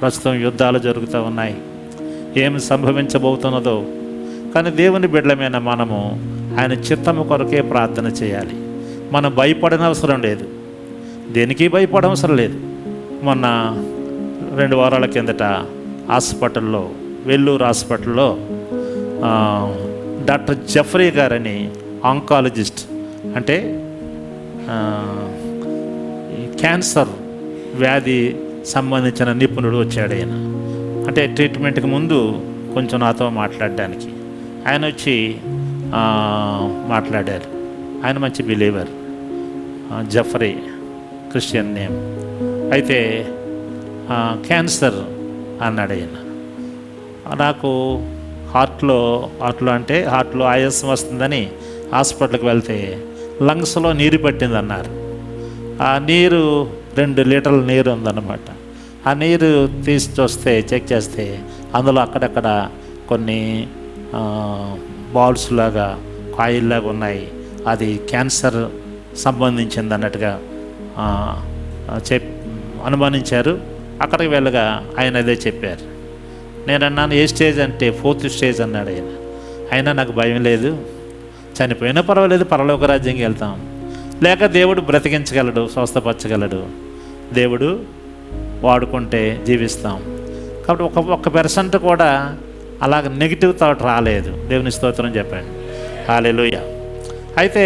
ప్రస్తుతం యుద్ధాలు జరుగుతూ ఉన్నాయి, ఏమి సంభవించబోతున్నదో. కానీ దేవుని బిడ్డలమైన మనము ఆయన చిత్తము కొరకే ప్రార్థన చేయాలి. మనం భయపడనవసరం లేదు, దేనికి భయపడవసరం లేదు. మొన్న 2 వారాల కిందట హాస్పిటల్లో, వెల్లూరు హాస్పిటల్లో డాక్టర్ జెఫ్రీ గారని ఆంకాలజిస్ట్, అంటే క్యాన్సర్ వ్యాధి సంబంధించిన నిపుణుడు వచ్చాడు. ఆయన అంటే ట్రీట్మెంట్కి ముందు కొంచెం నాతో మాట్లాడడానికి ఆయన వచ్చి మాట్లాడారు. ఆయన మంచి బిలీవర్, జెఫ్రీ, క్రిస్టియన్ నేమ్. అయితే క్యాన్సర్ అన్నాడు ఆయన. నాకు హార్ట్లో అంటే హార్ట్లో ఆయాసం వస్తుందని హాస్పిటల్కి వెళ్తే లంగ్స్లో నీరు పట్టింది అన్నారు. ఆ నీరు 2 లీటర్ల నీరు ఉందన్నమాట. ఆ నీరు తీసి చూస్తే, చెక్ చేస్తే అందులో అక్కడక్కడ కొన్ని బాల్స్ లాగా, కాయిల్ లాగా ఉన్నాయి. అది క్యాన్సర్ సంబంధించింది అన్నట్టుగా అనుమానించారు. అక్కడికి వెళ్ళగా ఆయన అదే చెప్పారు. నేను అన్నాను, ఏ స్టేజ్ అంటే 4th స్టేజ్ అన్నాడు ఆయన. అయినా నాకు భయం లేదు, చనిపోయినా పర్వాలేదు, పరలోక రాజ్యంకి వెళ్తాం. లేక దేవుడు బ్రతికించగలడు, స్వస్థపరచగలడు, దేవుడు వాడుకుంటే జీవిస్తాం. కాబట్టి 1% కూడా అలాగ నెగిటివ్ థాట్ రాలేదు. దేవుని స్తోత్రం చెప్పండి, హల్లెలూయా. అయితే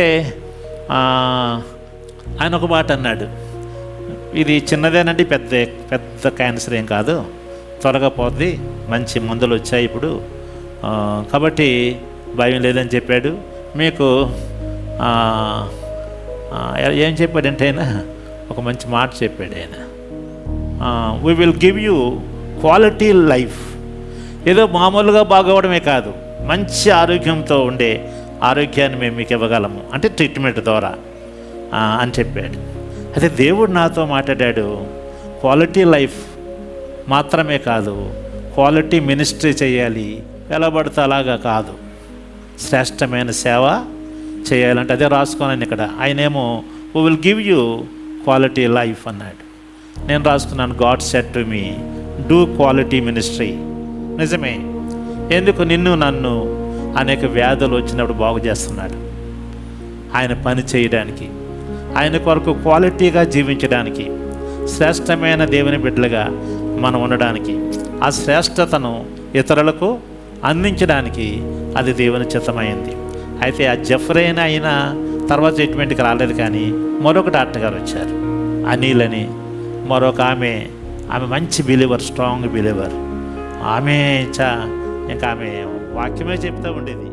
ఆయన ఒక మాట అన్నాడు, ఇది చిన్నదేనండి, పెద్ద క్యాన్సర్ ఏం కాదు, త్వరగా పోద్ది, మంచి మందులు వచ్చాయి ఇప్పుడు, కాబట్టి భయం లేదని చెప్పాడు. మీకు ఏం చెప్పాడంటే ఆయన ఒక మంచి మాట చెప్పాడు. ఆయన we will give you quality life. ఏదో మామూలుగా బాగోవడమే కాదు, మంచి ఆరోగ్యంతో ఉండే ఆరోగ్యాన్ని మేము మీకు ఇవ్వగలము, అంటే ట్రీట్మెంట్ ద్వారా అని చెప్పాడు. అయితే దేవుడు నాతో మాట్లాడాడు, క్వాలిటీ లైఫ్ మాత్రమే కాదు, క్వాలిటీ మినిస్ట్రీ చేయాలి, ఎలా పడితే అలాగా కాదు, శ్రేష్టమైన సేవ చేయాలంటే అదే రాసుకున్నాను ఇక్కడ. ఆయనేమో we will give you quality life అన్నాడు. నేను రాసుకున్నాను, God said to me do quality ministry. నిజమే, ఎందుకు నిన్ను నన్ను అనేక వ్యాధులు వచ్చినప్పుడు బాగు చేస్తున్నాడు. ఆయన పని చేయడానికి, ఆయన కొరకు క్వాలిటీగా జీవించడానికి, శ్రేష్టమైన దేవుని బిడ్డలుగా మనం ఉండడానికి, ఆ శ్రేష్టతను ఇతరులకు అందించడానికి అది దేవుని చిత్తమైంది. అయితే ఆ జెఫ్రీ అయినా తర్వాత ట్రీట్మెంట్కి రాలేదు. కానీ మరొక డాక్టర్ గారు వచ్చారు, అనిల్ అని, మరొక ఆమె మంచి బిలీవర్, స్ట్రాంగ్ బిలీవర్. ఆమె ఇంకా ఆమె వాక్యమే చెప్తూ ఉండేది.